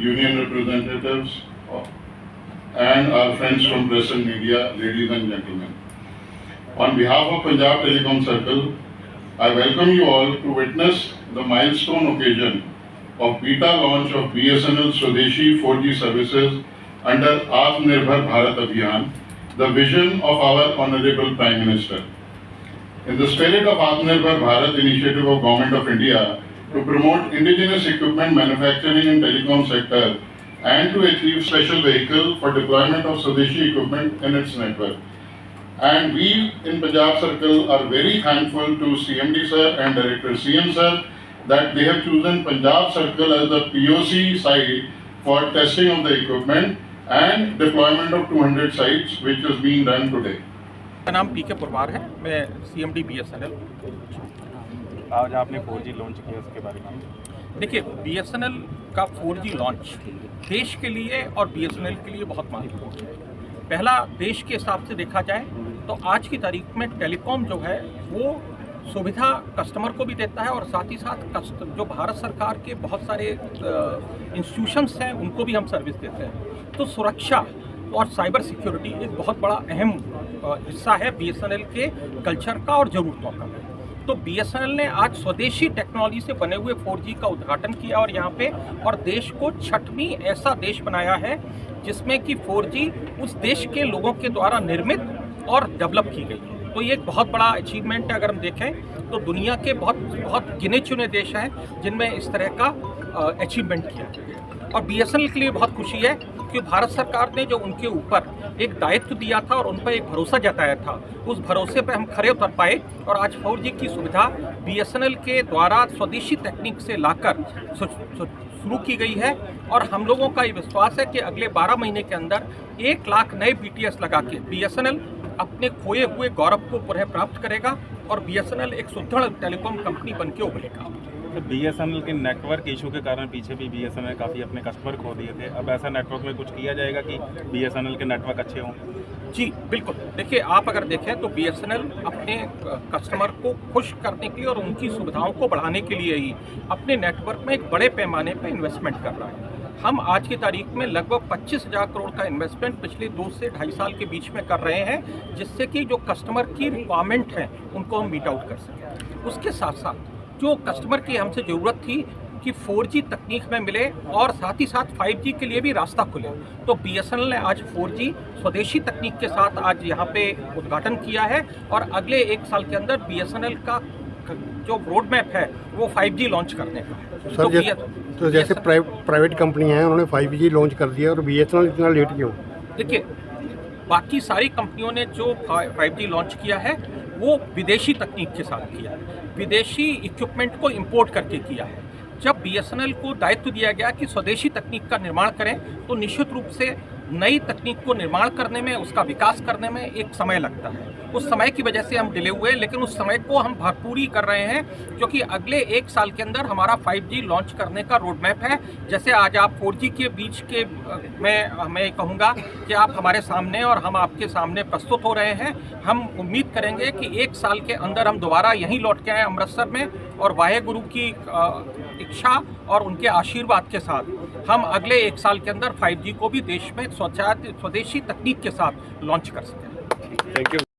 union representatives, and our friends from press and media, ladies and gentlemen. On behalf of Punjab Telecom Circle, I welcome you all to witness the milestone occasion of beta launch of BSNL Swadeshi 4G services under Atmanirbhar Bharat Abhiyan, the vision of our Honorable Prime Minister. In the spirit of Atmanirbhar Bharat initiative of Government of India to promote indigenous equipment manufacturing in telecom sector and to achieve special vehicle for deployment of Swadeshi equipment in its network. And we in Punjab Circle are very thankful to CMD sir and Director CM sir that they have chosen Punjab Circle as the POC site for testing of the equipment and deployment of 200 sites, which is being done today. मेरा नाम पीके पुरवार है, मैं CMD BSNL। आज आपने 4G launch किया, उसके बारे में देखिए, BSNL का 4G लॉन्च देश के लिए और BSNL के लिए बहुत महत्वपूर्ण है। पहला, देश के हिसाब से देखा जाए तो आज की तारीख में टेलीकॉम जो है वो सुविधा कस्टमर को भी देता है और साथ ही साथ जो भारत सरकार के बहुत सारे इंस्टीट्यूशंस हैं उनको भी हम सर्विस देते हैं। तो सुरक्षा और साइबर सिक्योरिटी एक बहुत बड़ा अहम हिस्सा है BSNL के कल्चर का और ज़रूरतों का। तो BSNL ने आज स्वदेशी टेक्नोलॉजी से बने हुए 4G का उद्घाटन किया और यहाँ पे और देश को छठवीं ऐसा देश बनाया है जिसमें कि 4G उस देश के लोगों के द्वारा निर्मित और डेवलप की गई है। तो ये एक बहुत बड़ा अचीवमेंट है। अगर हम देखें तो दुनिया के बहुत गिने चुने देश हैं जिनमें इस तरह का अचीवमेंट किया गया और BSNL के लिए बहुत खुशी है कि भारत सरकार ने जो उनके ऊपर एक दायित्व दिया था और उन पर एक भरोसा जताया था, उस भरोसे पर हम खरे उतर पाए और आज 4G की सुविधा BSNL के द्वारा स्वदेशी तकनीक से लाकर शुरू की गई है। और हम लोगों का ये विश्वास है कि अगले 12 महीने के अंदर 1 लाख नए BTS लगा के BSNL अपने खोए हुए गौरव को पुनः प्राप्त करेगा और BSNL एक सुदृढ़ टेलीकॉम कंपनी बन के उभरेगा। तो BSNL के नेटवर्क इशू के कारण पीछे भी BSNL काफ़ी अपने कस्टमर खो दिए थे। अब ऐसा नेटवर्क में कुछ किया जाएगा कि BSNL के नेटवर्क अच्छे हों? जी बिल्कुल। देखिए, आप अगर देखें तो BSNL अपने कस्टमर को खुश करने के लिए और उनकी सुविधाओं को बढ़ाने के लिए ही अपने नेटवर्क में एक बड़े पैमाने पर इन्वेस्टमेंट कर रहा है। हम आज की तारीख में लगभग 25,000 करोड़ का इन्वेस्टमेंट पिछले 2 से 2.5 साल के बीच में कर रहे हैं, जिससे कि जो कस्टमर की रिक्वायरमेंट है उनको हम मीट आउट कर सकें। उसके साथ साथ जो कस्टमर की हमसे ज़रूरत थी कि 4G तकनीक में मिले और साथ ही साथ 5G के लिए भी रास्ता खुले, तो BSNL ने आज 4G स्वदेशी तकनीक के साथ आज यहाँ पे उद्घाटन किया है और अगले 1 साल के अंदर BSNL का जो रोड मैप है वो 5G लॉन्च करने का है। तो जैसे प्राइवेट कंपनी हैं उन्होंने 5G लॉन्च कर दिया और BSNL इतना लेट क्यों? देखिए, बाकी सारी कंपनियों ने जो 5G लॉन्च किया है वो विदेशी तकनीक के साथ किया है, विदेशी इक्विपमेंट को इंपोर्ट करके किया है। जब BSNL को दायित्व दिया गया कि स्वदेशी तकनीक का निर्माण करें तो निश्चित रूप से नई तकनीक को निर्माण करने में, उसका विकास करने में एक समय लगता है। उस समय की वजह से हम डिले हुए, लेकिन उस समय को हम भरपूरी कर रहे हैं क्योंकि अगले 1 साल के अंदर हमारा 5G लॉन्च करने का रोड मैप है। जैसे आज आप 4G के बीच के मैं कहूँगा कि आप हमारे सामने और हम आपके सामने प्रस्तुत हो रहे हैं। हम उम्मीद करेंगे कि 1 साल के अंदर हम दोबारा यहीं लौट के आएँ अमृतसर में और वाहे गुरु की इच्छा और उनके आशीर्वाद के साथ हम अगले 1 साल के अंदर 5G को भी देश में स्वदेशी तकनीक के साथ लॉन्च कर सकें। Thank you.